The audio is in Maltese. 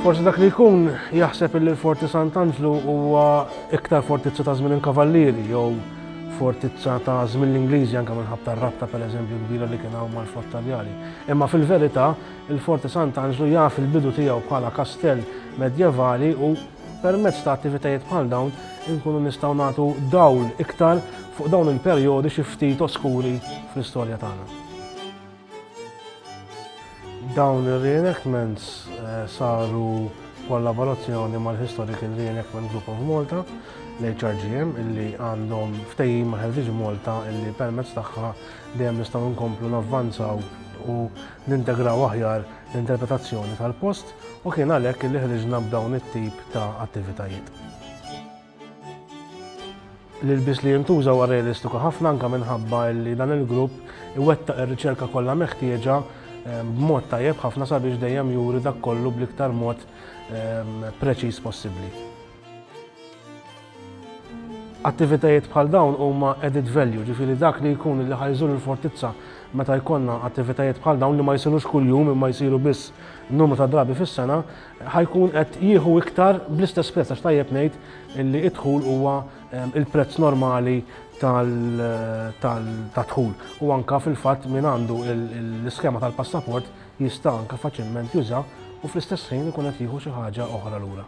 Forsi dak li jkun jaħseb li l-Forti Sant'Angelo huwa iktar fortizza ta' żmien il-kavallieri jew fortizza ta' żmien l-Ingliżi anke minħabba rabta pereżempju kbira li kien hawn mal-flott Taljani. Imma fil-verità il-Forti Sant'Angelo jaf il-bidu tiegħu bħala kastell medjevali u permezz ta' attivitajiet bħal dawn inkunu nistgħu nagħtu dawl iktar fuq dawn il-perjodi xi ftit oskuri fl-istorja tagħna. Dawn ir-reenactments saru kollaborazzjoni mal-Historical Reenactment Group of Malta, l-HRGM, illi għandhom ftehim ma' Heritage Malta illi permezz tagħha dejjem nistgħu nkomplu navvanzaw u nintegraw aħjar l-interpretazzjoni tal-post u kien għalhekk illi ħriġna b'dawn it-tip ta' attivitajiet. L-ilbis li jintuża huwa realistiku ħafna anke minħabba li dan il-grupp iwettaq ir-riċerka kollha meħtieġa b'mod tajjeb ħafna sabiex dejjem juri dak kollu bl-iktar mod preċiż possibbli. Attivitajiet bħal dawn huma added value, ġifieri dak li jkun li ħajżur il-fortizza meta jkollna attivitajiet bħal dawn li ma jsirux kuljum imma jsiru biss numru ta' drabi fis-sena, ħajkun qed jieħu iktar bl-istess prezz għax tajjeb ngħid illi d-dħul huwa il-prezz normali ta' dħul u anke fil-fatt min għandu l-iskema tal-passaport jista' anke faċilment juża u fl-istess ħin ikun qed jieħu xi ħaġa oħra lura.